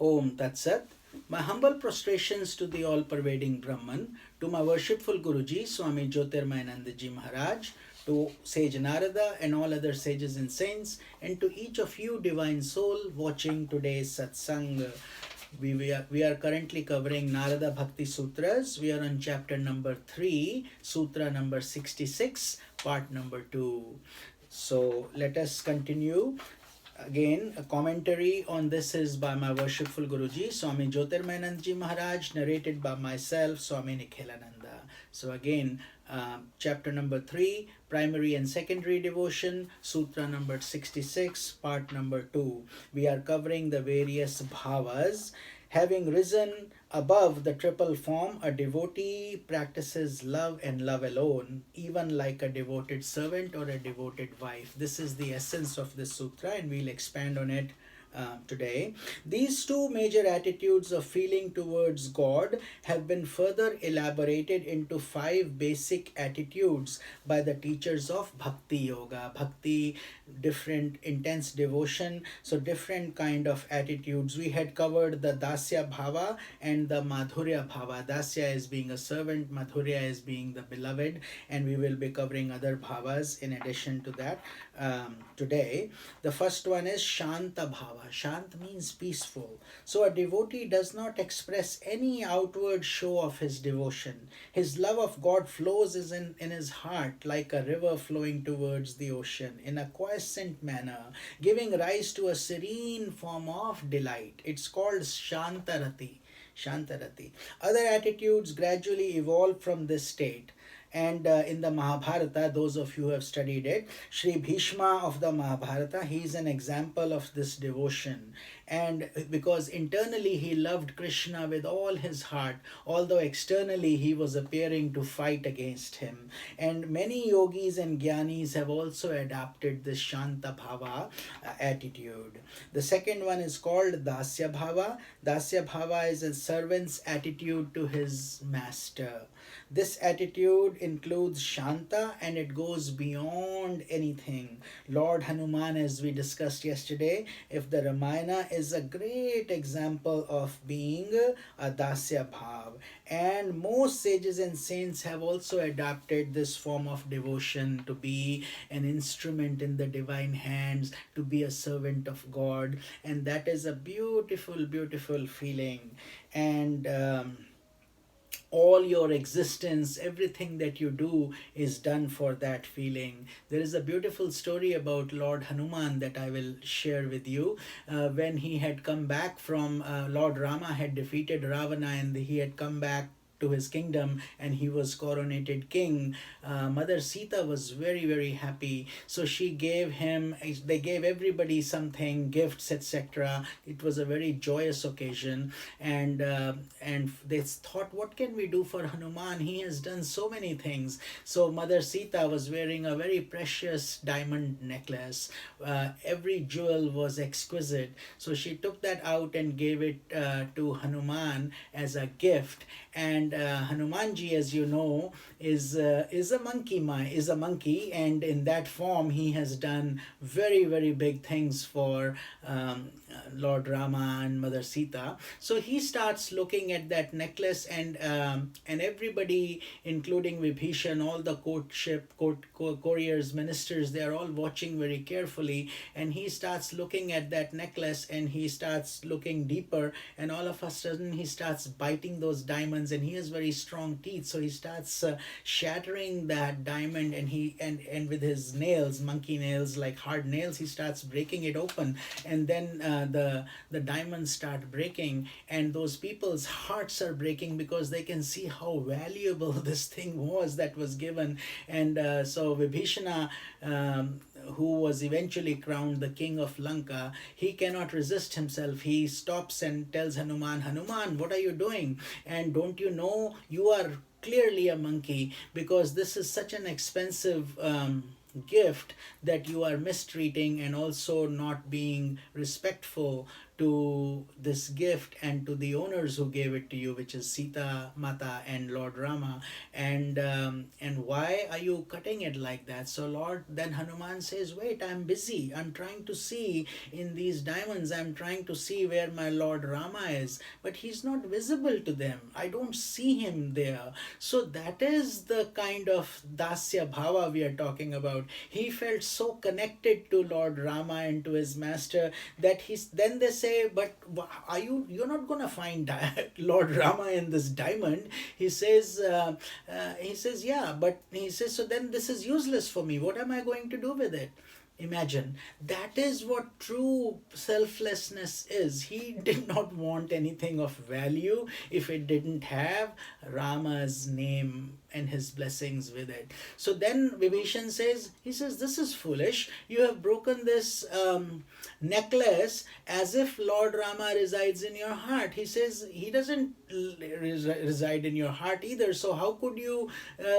Om Tat Sat. My humble prostrations to the all-pervading Brahman, to my worshipful Guruji, Swami Jyotirmayanandaji Maharaj, to Sage Narada and all other sages and saints, and to each of you divine soul watching today's satsang. We are currently covering Narada Bhakti Sutras. We are on chapter number 3, sutra number 66, part number 2. So let us continue. Again, a commentary on this is by my worshipful Guruji, Swami Jyotirmayanandaji Maharaj, narrated by myself, Swami Nikhilananda. So again, chapter number 3, primary and secondary devotion, sutra number 66, part number 2. We are covering the various bhavas. Having risen above the triple form, a devotee practices love and love alone, even like a devoted servant or a devoted wife. This is the essence of this sutra, and we'll expand on it today. These two major attitudes of feeling towards God have been further elaborated into 5 basic attitudes by the teachers of Bhakti Yoga. Bhakti, different intense devotion, so different kind of attitudes. We had covered the Dasya Bhava and the Madhurya Bhava. Dasya is being a servant, Madhurya is being the beloved, and we will be covering other bhavas in addition to that today. The first one is Shanta Bhava. Shant means peaceful. So a devotee does not express any outward show of his devotion. His love of God flows in his heart like a river flowing towards the ocean in a quiescent manner, giving rise to a serene form of delight. It's called Shantarati. Shantarati. Other attitudes gradually evolve from this state. And in the Mahabharata, those of you who have studied it, Sri Bhishma of the Mahabharata, he is an example of this devotion. And because internally he loved Krishna with all his heart, although externally he was appearing to fight against him. And many yogis and jnanis have also adopted this Shanta Bhava attitude. The second one is called Dasya Bhava. Dasya Bhava is a servant's attitude to his master. This attitude includes Shanta, and it goes beyond anything. Lord Hanuman, as we discussed yesterday, if the Ramayana is a great example of being a Dasya Bhav. And most sages and saints have also adopted this form of devotion to be an instrument in the divine hands, to be a servant of God. And that is a beautiful, beautiful feeling. And all your existence, everything that you do is done for that feeling. There is a beautiful story about Lord Hanuman that I will share with you. When he had come back from, Lord Rama had defeated Ravana and he had come back to his kingdom and he was coronated king. Mother Sita was very, very happy. So she gave him, they gave everybody something, gifts, etc. It was a very joyous occasion. And they thought, what can we do for Hanuman? He has done so many things. So Mother Sita was wearing a very precious diamond necklace. Every jewel was exquisite. So she took that out and gave it to Hanuman as a gift. And Hanumanji, as you know, is a monkey, and in that form he has done very, very big things for Lord Rama and Mother Sita. So he starts looking at that necklace, and everybody, including Vibhishan, all the couriers, ministers, they are all watching very carefully. And he starts looking at that necklace, and he starts looking deeper, and all of a sudden he starts biting those diamonds, and he has very strong teeth. So he starts shattering that diamond, and with his nails, monkey nails, like hard nails, he starts breaking it open. And then the diamonds start breaking, and those people's hearts are breaking because they can see how valuable this thing was that was given. And so Vibhishana, who was eventually crowned the king of Lanka, he cannot resist himself. He stops and tells Hanuman, Hanuman, what are you doing? And don't you know you are clearly a monkey, because this is such an expensive gift that you are mistreating and also not being respectful to this gift and to the owners who gave it to you, which is Sita Mata and Lord Rama. And why are you cutting it like that? So then Hanuman says, wait, I'm busy. I'm trying to see in these diamonds. I'm trying to see where my Lord Rama is, but he's not visible to them. I don't see him there. So that is the kind of dasya bhava we are talking about. He felt so connected to Lord Rama and to his master that then they say, but you're not going to find Lord Rama in this diamond. He says, yeah, but he says, so then this is useless for me. What am I going to do with it? Imagine, that is what true selflessness is. He did not want anything of value if it didn't have Rama's name and his blessings with it. So then Vibhishan says, this is foolish. You have broken this necklace as if Lord Rama resides in your heart. He says he doesn't reside in your heart either. So how could you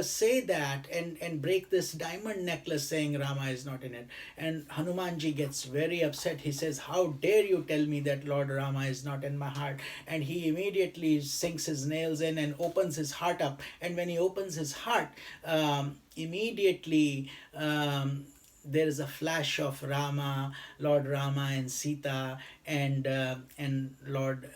say that and break this diamond necklace saying Rama is not in it? And Hanumanji gets very upset. He says, how dare you tell me that Lord Rama is not in my heart? And he immediately sinks his nails in and opens his heart up. And when he opens his heart, immediately there is a flash of Lord Rama and Sita and Lord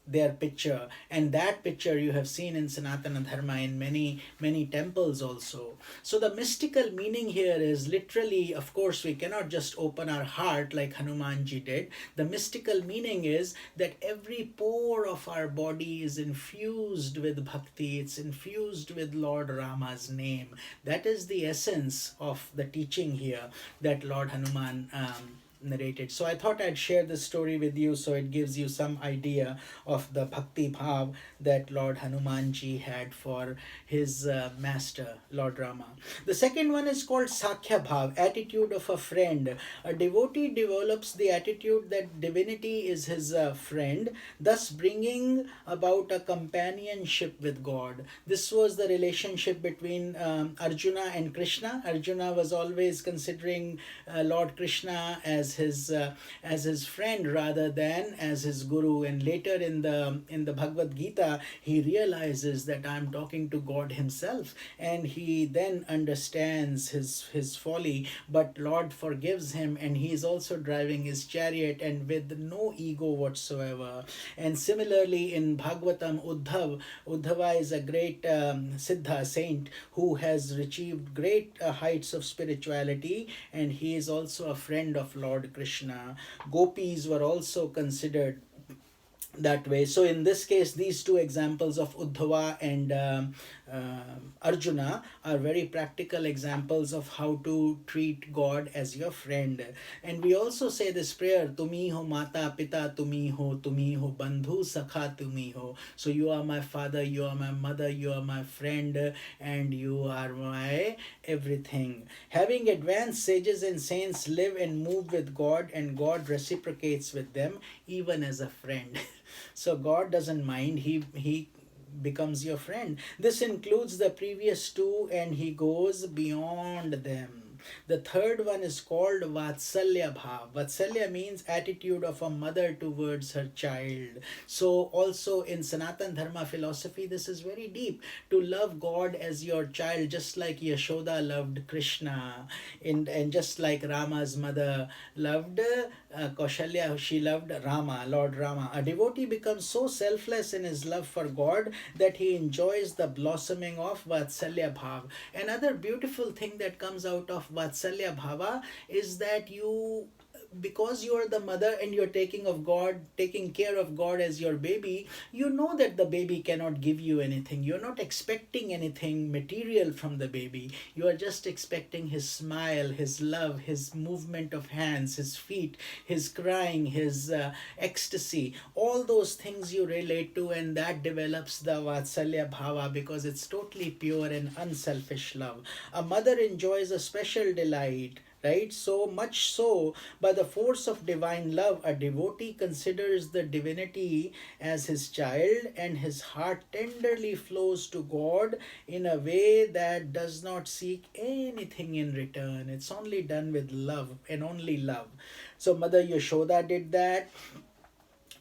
their picture, and that picture you have seen in Sanatan Dharma in many temples also. So the mystical meaning here is literally, of course, we cannot just open our heart like Hanumanji did. The mystical meaning is that every pore of our body is infused with bhakti, it's infused with Lord Rama's name. That is the essence of the teaching here that Lord Hanuman narrated. So I thought I'd share this story with you so it gives you some idea of the bhakti bhav that Lord Hanumanji had for his master, Lord Rama. The second one is called Sakhya bhav, attitude of a friend. A devotee develops the attitude that divinity is his friend, thus bringing about a companionship with God. This was the relationship between Arjuna and Krishna. Arjuna was always considering Lord Krishna as his friend rather than as his guru, and later in the Bhagavad Gita he realizes that I'm talking to God himself, and he then understands his folly, but Lord forgives him, and he is also driving his chariot and with no ego whatsoever. And similarly in Bhagavatam, Uddhava is a great Siddha saint who has achieved great heights of spirituality, and he is also a friend of Lord Krishna. Gopis were also considered that way. So in this case, these two examples of Uddhava and Arjuna are very practical examples of how to treat God as your friend. And we also say this prayer, Tumi ho mata pita tumi ho bandhu sakha tumi ho. So you are my father, you are my mother, you are my friend, and you are my everything. Having advanced sages and saints live and move with God, and God reciprocates with them even as a friend. So God doesn't mind, he becomes your friend. This includes the previous two, and he goes beyond them. The third one is called Vatsalya Bhav. Vatsalya means attitude of a mother towards her child. So also in Sanatan Dharma philosophy, this is very deep. To love God as your child, just like Yashoda loved Krishna, and just like Rama's mother loved Kaushalya, she loved Rama, Lord Rama. A devotee becomes so selfless in his love for God that he enjoys the blossoming of Vatsalya Bhav. Another beautiful thing that comes out of Vatsalya Bhava is that because you are the mother and you're taking care of God as your baby, you know that the baby cannot give you anything. You're not expecting anything material from the baby. You are just expecting his smile, his love, his movement of hands, his feet, his crying, his ecstasy. All those things you relate to, and that develops the Vatsalya Bhava because it's totally pure and unselfish love. A mother enjoys a special delight, right? So much so, by the force of divine love, a devotee considers the divinity as his child, and his heart tenderly flows to God in a way that does not seek anything in return. It's only done with love and only love. So Mother Yashoda did that.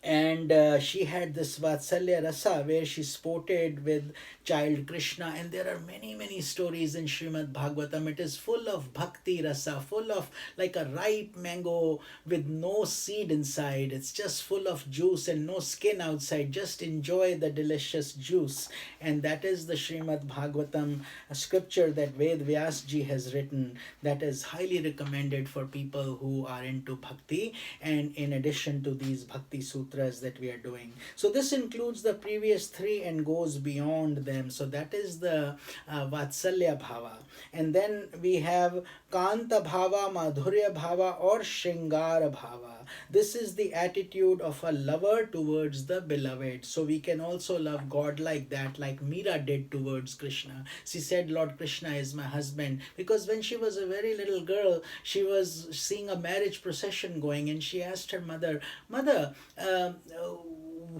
And she had this Vatsalya Rasa where she sported with child Krishna, and there are many stories in Srimad Bhagavatam. It is full of bhakti rasa, full of like a ripe mango with no seed inside. It's just full of juice and no skin outside. Just enjoy the delicious juice. And that is the Srimad Bhagavatam scripture that Ved Vyas ji has written, that is highly recommended for people who are into bhakti, and in addition to these Bhakti Sutras that we are doing. So this includes the previous three and goes beyond them. So that is the Vatsalya Bhava. And then we have Kanta Bhava, Madhurya Bhava, or Shringara Bhava. This is the attitude of a lover towards the beloved. So we can also love God like that, like Meera did towards Krishna. She said, Lord Krishna is my husband, because when she was a very little girl, she was seeing a marriage procession going, and she asked her mother, Mother,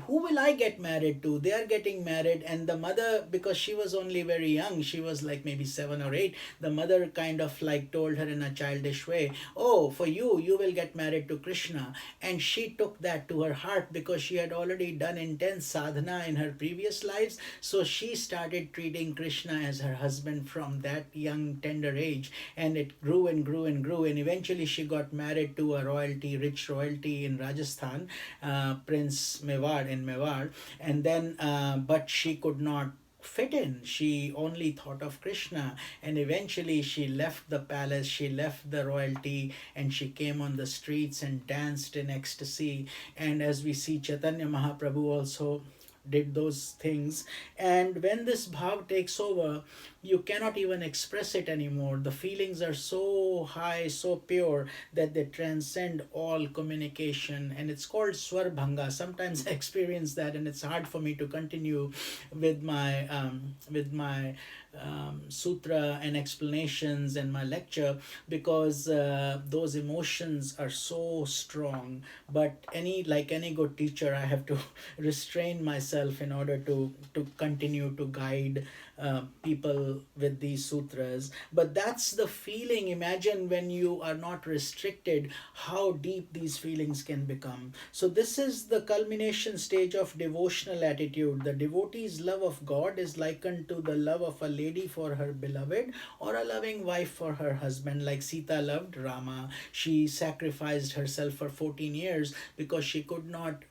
who will I get married to? They are getting married. And the mother, because she was only very young, she was like maybe 7 or 8, the mother kind of like told her in a childish way, oh, for you will get married to Krishna. And she took that to her heart, because she had already done intense sadhana in her previous lives. So she started treating Krishna as her husband from that young tender age, and it grew and grew and grew, and eventually she got married to a rich royalty in Rajasthan, Prince Mewar in Mewar. And then but she could not fit in. She only thought of Krishna, and eventually she left the palace, she left the royalty, and she came on the streets and danced in ecstasy. And as we see, Chaitanya Mahaprabhu also did those things. And when this bhav takes over, you cannot even express it anymore. The feelings are so high, so pure, that they transcend all communication, and it's called swarbhanga. Sometimes I experience that, and it's hard for me to continue with my sutra and explanations and my lecture, because those emotions are so strong. But like any good teacher, I have to restrain myself in order to continue to guide people with these sutras. But that's the feeling. Imagine when you are not restricted, how deep these feelings can become. So this is the culmination stage of devotional attitude. The devotee's love of God is likened to the love of a lady for her beloved, or a loving wife for her husband. Like Sita loved Rama, she sacrificed herself for 14 years because she could not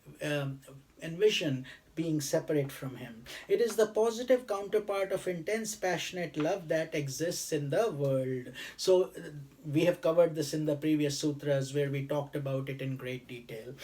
envision being separate from him. It is the positive counterpart of intense passionate love that exists in the world. So we have covered this in the previous sutras, where we talked about it in great detail.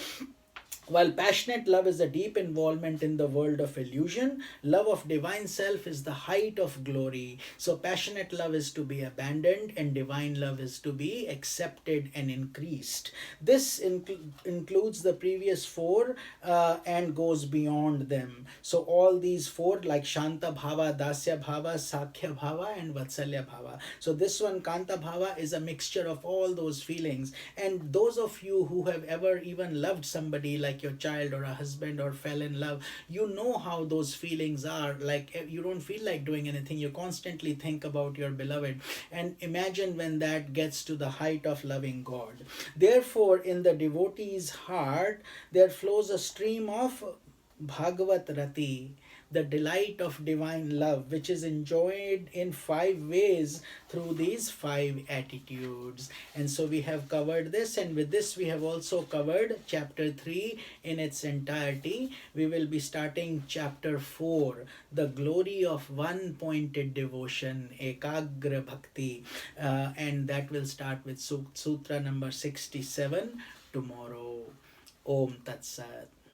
While passionate love is a deep involvement in the world of illusion, love of divine self is the height of glory. So passionate love is to be abandoned, and divine love is to be accepted and increased. This includes the previous four and goes beyond them. So all these four, like Shanta Bhava, Dasya Bhava, Sakhya Bhava, and Vatsalya Bhava. So this one, Kanta Bhava, is a mixture of all those feelings. And those of you who have ever even loved somebody, like your child or a husband, or fell in love, you know how those feelings are. Like, you don't feel like doing anything, you constantly think about your beloved. And imagine when that gets to the height of loving God. Therefore, in the devotee's heart there flows a stream of Bhagavat Rati, the delight of divine love, which is enjoyed in 5 ways through these 5 attitudes. And so we have covered this, and with this we have also covered chapter 3 in its entirety. We will be starting chapter 4, the glory of one pointed devotion, Ekagra Bhakti, and that will start with sutra number 67 tomorrow. Om Tat Sat.